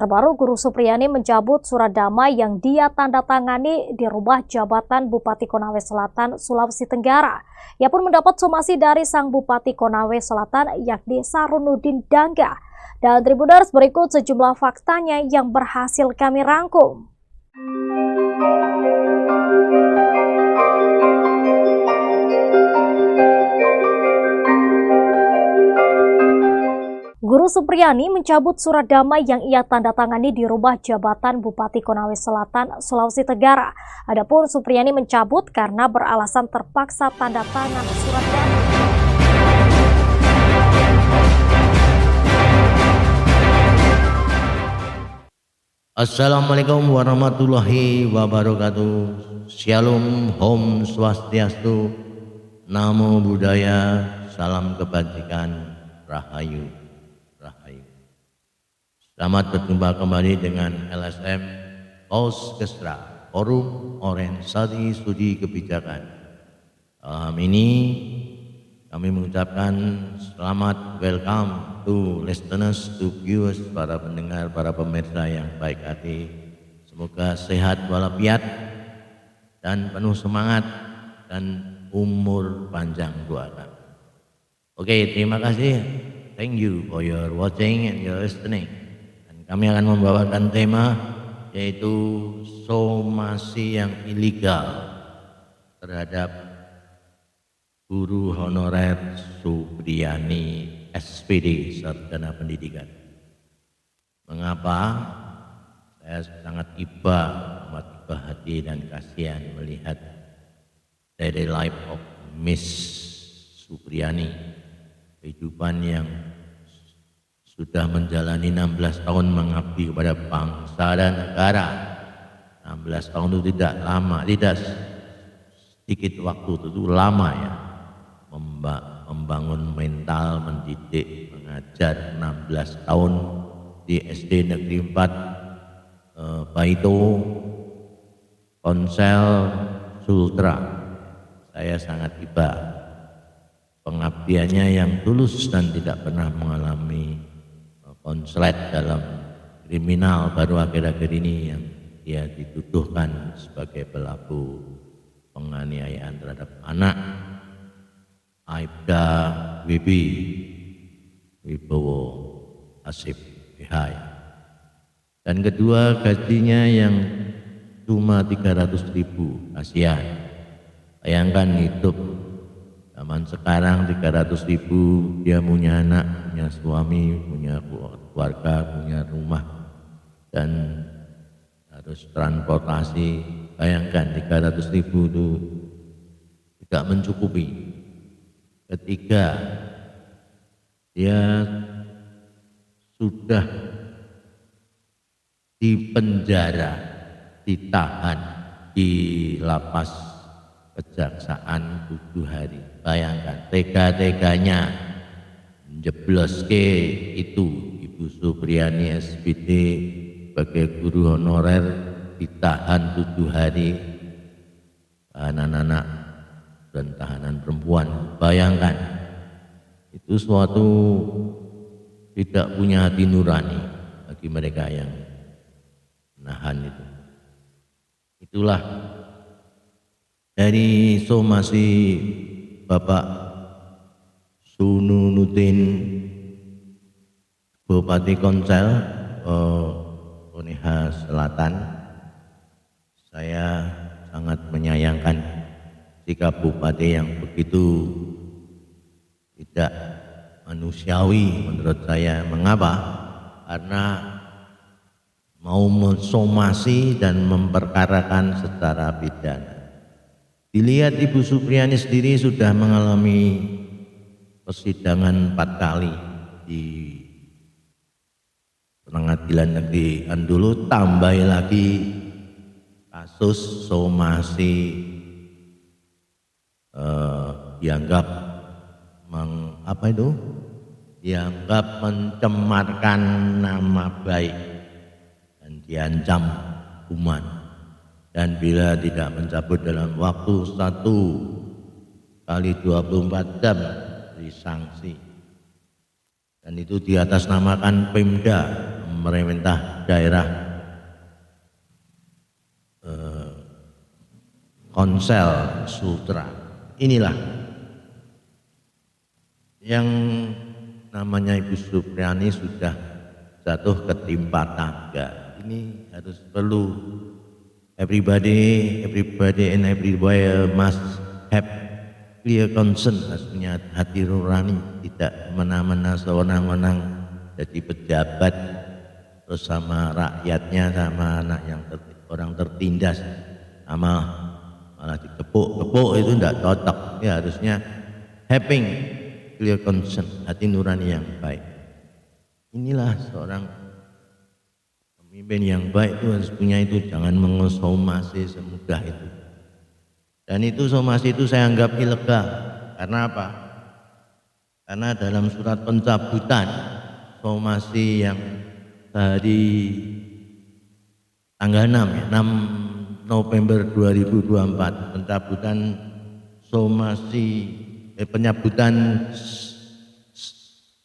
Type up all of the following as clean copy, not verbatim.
Terbaru, Guru Supriyani mencabut surat damai yang dia tanda tangani di rumah jabatan Bupati Konawe Selatan, Sulawesi Tenggara. Ia pun mendapat somasi dari sang Bupati Konawe Selatan, yakni Sarunudin Dangga. Dan Tribuners, berikut sejumlah faktanya yang berhasil kami rangkum. Guru Supriyani mencabut surat damai yang ia tanda tangani di rumah jabatan Bupati Konawe Selatan, Sulawesi Tenggara. Adapun Supriyani mencabut karena beralasan terpaksa tanda tangan surat damai. Assalamualaikum warahmatullahi wabarakatuh. Shalom, Om Swastiastu, Namo Buddhaya, salam kebajikan, Rahayu. Selamat berjumpa kembali dengan LSM Paus Kestra, Forum Orientasi Studi Kebijakan. Malam ini kami mengucapkan selamat welcome to listeners, to viewers, para pendengar, para pemirsa yang baik hati. Semoga sehat walafiat dan penuh semangat dan umur panjang doakan. Oke, terima kasih. Thank you for your watching and your listening. Kami akan membawakan tema yaitu somasi yang ilegal terhadap Guru Honorer Supriyani SPD Sarjana Pendidikan. Mengapa saya sangat iba, amat iba hati dan kasihan melihat daily life of Miss Supriyani, kehidupan yang sudah menjalani 16 tahun mengabdi kepada bangsa dan negara. 16 tahun itu tidak lama, tidak sedikit waktu, itu lama ya. Membangun mental, mendidik, mengajar 16 tahun di SD Negeri 4 Baito, Konsel, Sultra. Saya sangat iba pengabdiannya yang tulus dan tidak pernah mengalami konslet dalam kriminal. Baru akhir-akhir ini yang dia dituduhkan sebagai pelaku penganiayaan terhadap anak Aibda Wibowo Asif PH. Dan kedua, gajinya yang cuma 300.000, kasihan. Bayangkan hidup zaman sekarang 300.000, dia punya anak, punya suami, punya keluarga, punya rumah, dan harus transportasi. Bayangkan 300.000 itu tidak mencukupi. Ketiga, dia sudah dipenjara, ditahan di lapas kejaksaan 7 hari. Bayangkan tega-teganya jebloske itu Ibu Supriyani SPD sebagai guru honorer, ditahan 7 hari, anak-anak dan tahanan perempuan. Bayangkan, itu suatu tidak punya hati nurani bagi mereka yang menahan itu. Itulah dari somasi Bapak Sununudin Bupati Konsel Konawe Selatan. Saya sangat menyayangkan sikap Bupati yang begitu tidak manusiawi menurut saya. Mengapa? Karena mau mensomasi dan memperkarakan secara pidana. Dilihat Ibu Supriyani sendiri sudah mengalami persidangan 4 kali di Pengadilan Negeri Andulu, tambah lagi kasus somasi dianggap dianggap mencemarkan nama baik dan diancam hukuman. Dan bila tidak mencabut dalam waktu 1 kali 24 jam disanksi. Dan itu diatasnamakan Pemda pemerintah daerah Konsel Sultra. Inilah yang namanya Ibu Supriani sudah jatuh ketimpa tangga. Ini harus perlu everybody and everywhere must have clear conscience, harus punya hati nurani, tidak mena-mena sewenang-wenang jadi pejabat terus sama rakyatnya, sama anak yang orang tertindas, sama malah dikepuk-kepuk, itu tidak cocok. Ya harusnya having clear conscience, hati nurani yang baik. Inilah seorang pemimpin yang baik itu harus punya itu, jangan mengonsumasi semudah itu. Dan itu somasi itu saya anggap ilegal. Karena apa? Karena dalam surat pencabutan somasi yang dari tanggal 6 November 2024, pencabutan somasi pencabutan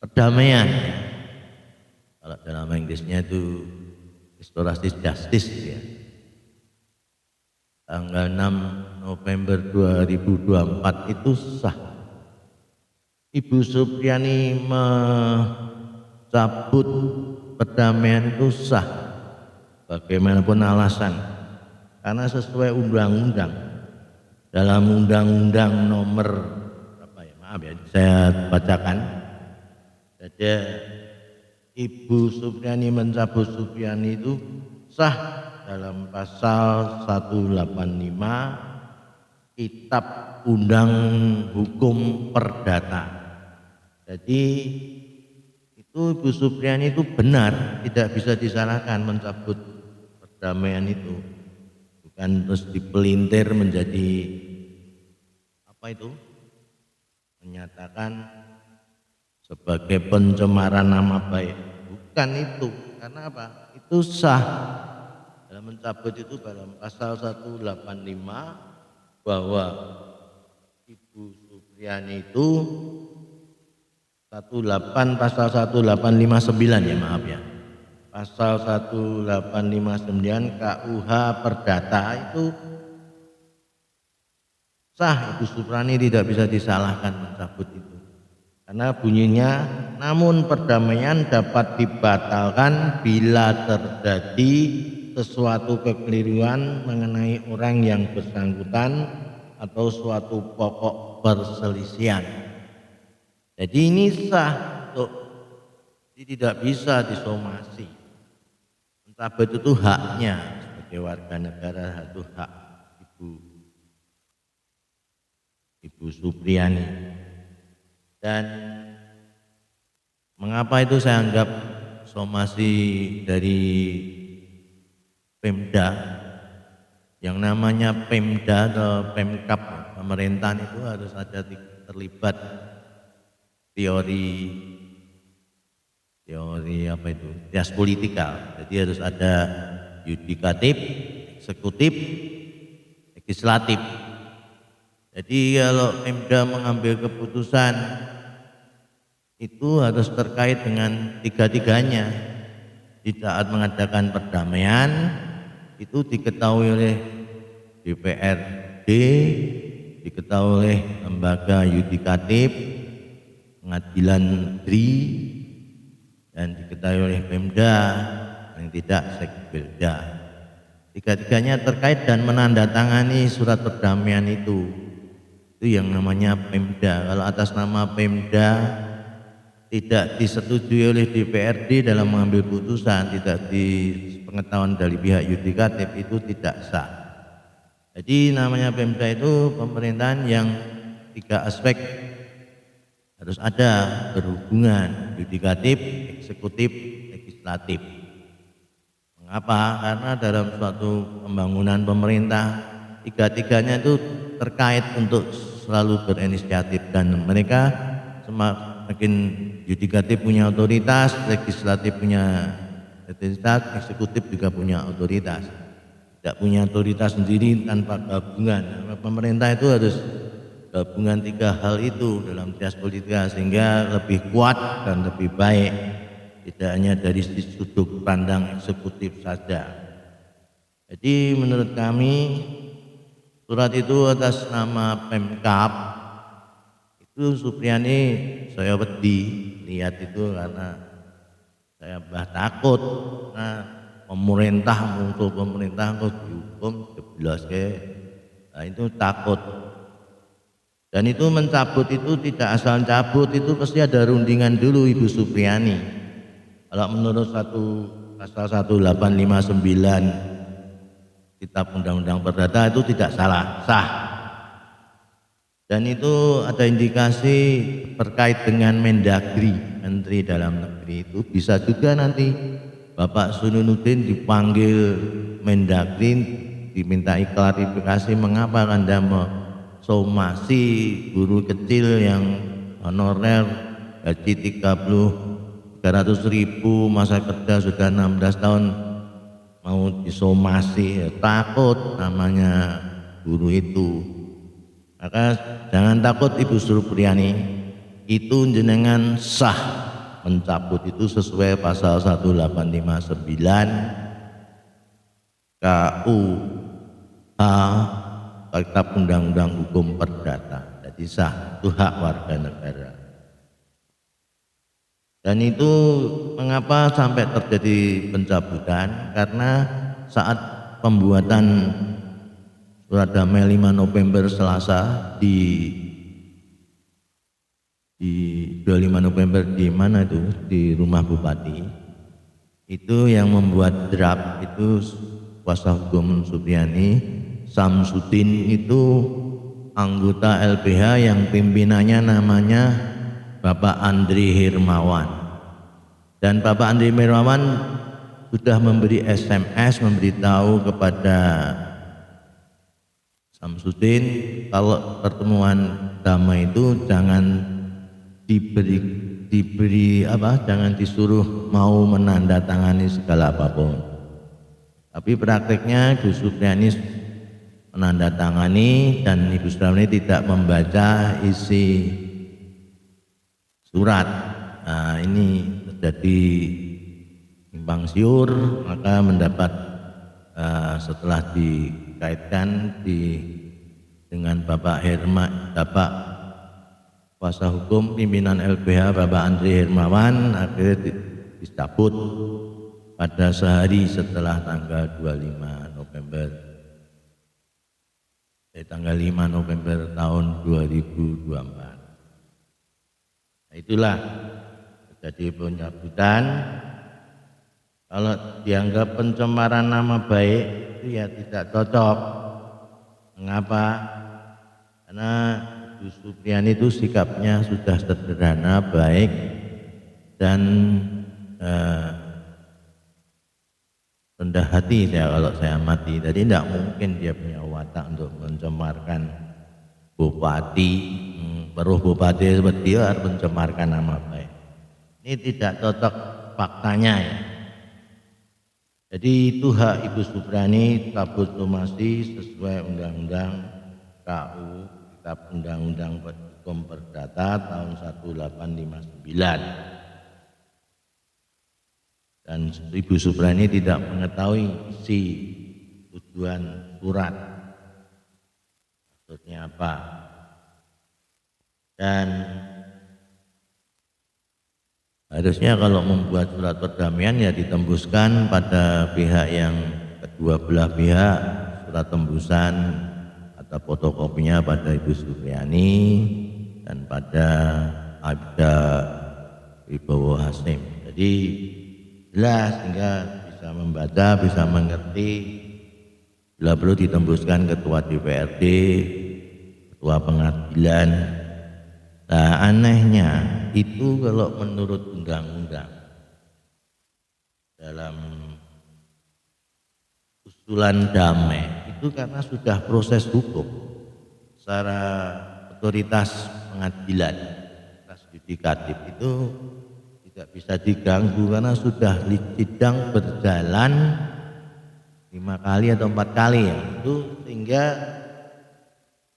perdamaian. Kalau dalam Inggrisnya itu restoratif justice ya. Tanggal 6 November 2024 itu sah. Ibu Supriani mencabut perdamaian itu sah. Bagaimanapun alasan, karena sesuai undang-undang. Dalam undang-undang nomor berapa ya? Maaf ya, saya bacakan. Jadi Ibu Supriani mencabut Supriani itu sah dalam pasal 185 Kitab Undang Hukum Perdata. Jadi itu Ibu Supriani itu benar, tidak bisa disalahkan mencabut perdamaian itu. Bukan terus dipelintir menjadi apa itu? Menyatakan sebagai pencemaran nama baik. Bukan itu. Karena apa? Itu sah. Dalam mencabut itu dalam pasal 185 bahwa Ibu Supriani itu pasal 1859 ya, maaf ya. Pasal 1859 KUH Perdata itu sah. Ibu Supriani tidak bisa disalahkan mencabut itu. Karena bunyinya, namun perdamaian dapat dibatalkan bila terjadi sesuatu kekeliruan mengenai orang yang bersangkutan atau suatu pokok perselisihan. Jadi ini sah, tidak bisa disomasi. Mencabut itu haknya sebagai warga negara, itu hak Ibu Supriani. Dan mengapa itu saya anggap somasi dari Pemda, yang namanya Pemda atau Pemkap pemerintahan itu harus ada terlibat teori apa itu, teas politikal. Jadi harus ada yudikatif, eksekutif, legislatif. Jadi kalau Pemda mengambil keputusan itu harus terkait dengan tiga-tiganya. Di saat mengadakan perdamaian itu diketahui oleh DPRD, diketahui oleh lembaga yudikatif, pengadilan negeri, dan diketahui oleh Pemda, yang tidak Sekbelda. Tiga-tiganya terkait dan menandatangani surat perdamaian itu yang namanya Pemda. Kalau atas nama Pemda tidak disetujui oleh DPRD dalam mengambil putusan, tidak dipengetahuan dari pihak yudikatif, itu tidak sah. Jadi namanya Pemda itu pemerintahan yang tiga aspek harus ada berhubungan, yudikatif, eksekutif, legislatif. Mengapa? Karena dalam suatu pembangunan pemerintah tiga-tiganya itu terkait untuk selalu berinisiatif, dan mereka semakin yudikatif punya otoritas, legislatif punya otoritas, eksekutif juga punya otoritas. Tidak punya otoritas sendiri tanpa gabungan. Pemerintah itu harus gabungan tiga hal itu dalam teas politika sehingga lebih kuat dan lebih baik. tidak hanya dari sudut pandang eksekutif saja. Jadi menurut kami surat itu atas nama Pemkab itu Supriyani saya wedi lihat itu karena saya takut. Nah, pemerintah muncul pemerintah kok dihukum jelas nah itu takut. Dan itu mencabut itu tidak asal cabut, itu pasti ada rundingan dulu Ibu Supriyani. Kalau menurut pasal 1859 Kitab Undang-Undang Perdata itu tidak sah. Dan itu ada indikasi terkait dengan Mendagri, Menteri Dalam Negeri, itu bisa juga nanti Bapak Sununuddin dipanggil Mendagri, dimintai klarifikasi mengapa Anda somasi guru kecil yang honorer gaji 300.000, masa kerja sudah 16 tahun mau disomasi. Takut namanya guru itu. Maka jangan takut Ibu Supriyani, itu jenengan sah mencabut itu sesuai pasal 1859 KUH Kitab Undang-Undang Hukum Perdata. Jadi sah, itu hak warga negara. Dan itu mengapa sampai terjadi pencabutan? Karena saat pembuatan surat damai 5 November Selasa di 25 November di mana itu? Di rumah Bupati. Itu yang membuat draft itu kuasa hukum Supriyani, Samsudin, itu anggota LBH yang pimpinannya namanya Bapak Andri Hermawan. Dan Bapak Andri Hermawan sudah memberi SMS memberitahu kepada Samsudin kalau pertemuan damai itu jangan jangan disuruh mau menandatangani segala apapun. Tapi prakteknya Ibu Supriyani menandatangani dan Ibu Supriyani tidak membaca isi surat. Nah, ini terjadi simpang siur, maka mendapat setelah dikaitkan dengan Bapak kuasa hukum pimpinan LBH Bapak Andri Hermawan, akhirnya dicabut pada sehari setelah tanggal 25 November. Tanggal 5 November tahun 2024. Nah, itulah terjadi pencabutan. Kalau dianggap pencemaran nama baik itu ya tidak cocok. Mengapa? Karena Ibu Supriyani itu sikapnya sudah sederhana, baik, dan rendah hati kalau saya amati. Jadi tidak mungkin dia punya watak untuk mencemarkan bupati, peruh bupati seperti dia harus mencemarkan nama baik. Ini tidak cocok faktanya ya. Jadi itu hak Ibu Supriyani cabut somasi sesuai Undang-Undang KU Kitab Undang-Undang Hukum Perdata tahun 1859. Dan Ibu Supriyani tidak mengetahui isi tujuan surat, maksudnya apa. Dan harusnya kalau membuat surat perdamaian ya ditembuskan pada pihak yang kedua belah pihak, surat tembusan atau fotokopinya pada Ibu Supriyani dan pada Aibda Wibowo Hasim. Jadi jelas sehingga bisa membaca, bisa mengerti. Bila perlu ditembuskan ketua DPRD, ketua pengadilan. Nah, anehnya itu kalau menurut undang-undang dalam usulan damai itu karena sudah proses hukum secara otoritas pengadilan, otoritas yudikatif itu tidak bisa diganggu karena sudah sidang berjalan 5 kali atau 4 kali ya, itu sehingga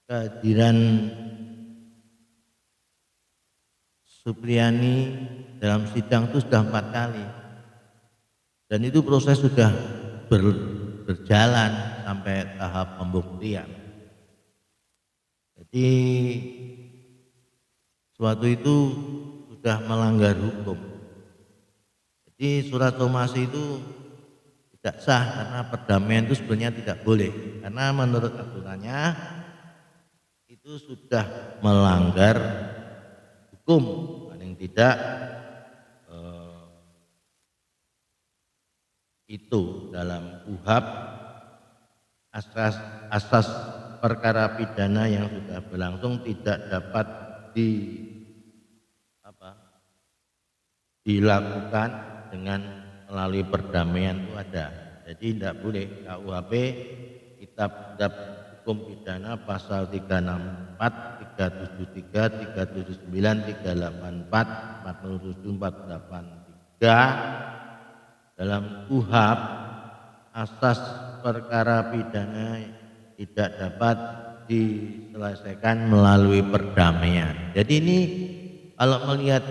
kehadiran Supriyani dalam sidang itu sudah 4 kali. Dan itu proses sudah berjalan sampai tahap pembuktian. Jadi suatu itu sudah melanggar hukum. Jadi surat somasi itu tidak sah karena perdamaian itu sebenarnya tidak boleh. Karena menurut aturannya itu sudah melanggar hukum, paling tidak itu dalam KUHP asas perkara pidana yang sudah berlangsung tidak dapat dilakukan dengan melalui perdamaian itu ada. Jadi tidak boleh. KUHP Kitab Hukum Pidana pasal 364, 373, 379, 384, 47, 483 dalam KUHP asas perkara pidana tidak dapat diselesaikan melalui perdamaian. Jadi ini kalau melihat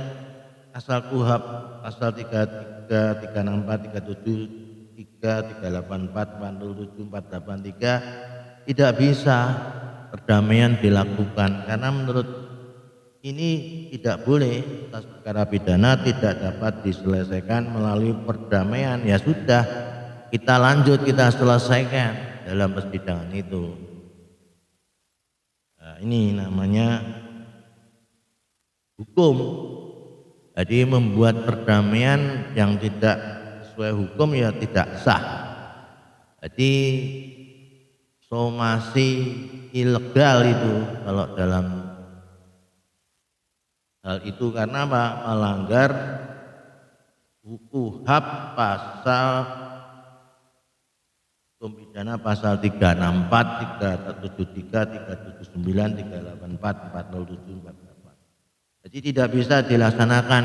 asal KUHP pasal 33, 364, 373, 384, 47, 483 tidak bisa perdamaian dilakukan karena menurut ini tidak boleh. Asas perkara pidana tidak dapat diselesaikan melalui perdamaian. Ya sudah, kita lanjut, kita selesaikan dalam persidangan itu. Nah, ini namanya hukum. Jadi membuat perdamaian yang tidak sesuai hukum ya tidak sah. Jadi somasi ilegal itu kalau dalam hal itu karena apa? Melanggar KUHP pasal hukum pidana pasal 364, 373, 379, 384, 407, 488. Jadi tidak bisa dilaksanakan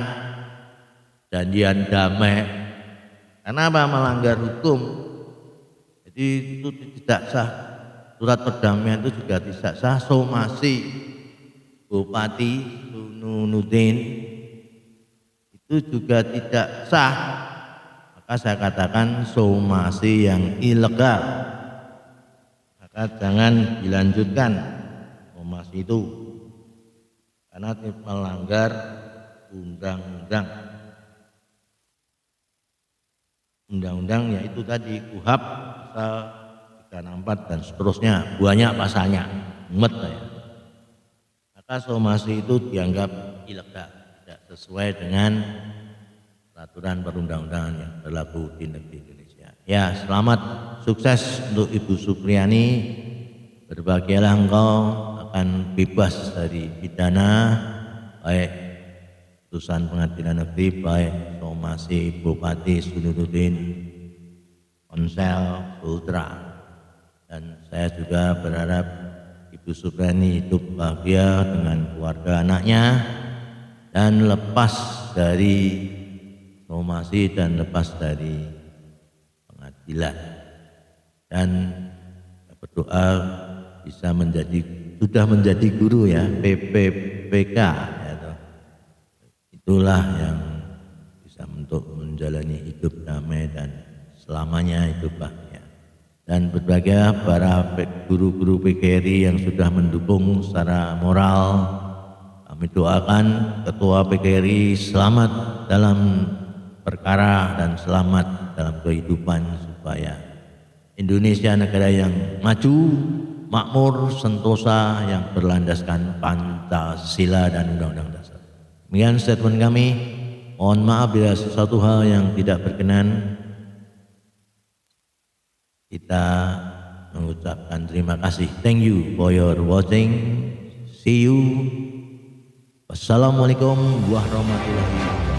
janjian damai karena apa? Melanggar hukum. Jadi itu tidak sah. Surat perdamaian itu juga tidak sah. Somasi Bupati Nunudin itu juga tidak sah. Maka saya katakan somasi yang ilegal. Maka jangan dilanjutkan somasi itu karena melanggar undang-undang. Undang-undang yaitu tadi KUHP pasal 364 dan seterusnya, banyak pasalnya, mumet ya. Maka somasi itu dianggap ilegal, tidak sesuai dengan peraturan perundang-undangan yang berlaku di negeri Indonesia. Ya, selamat sukses untuk Ibu Supriyani. Berbahagialah engkau akan bebas dari pidana, baik putusan pengadilan negeri, baik somasi Bupati Sunududin, Konsel Sultra. Dan saya juga berharap Ibu Supriyani hidup bahagia dengan keluarga anaknya dan lepas dari somasi dan lepas dari pengadilan. Dan berdoa bisa sudah menjadi guru ya, PPPK ya, itulah yang bisa untuk menjalani hidup damai dan selamanya hidup bahagia. Dan berbahagia para guru-guru PGRI yang sudah mendukung secara moral. Kami doakan Ketua PGRI selamat dalam perkara dan selamat dalam kehidupan supaya Indonesia negara yang maju, makmur, sentosa yang berlandaskan Pancasila dan Undang-Undang Dasar. Demikian statement kami. Mohon maaf bila sesuatu hal yang tidak berkenan. Kita mengucapkan terima kasih. Thank you for your watching. See you. Wassalamualaikum warahmatullahi wabarakatuh.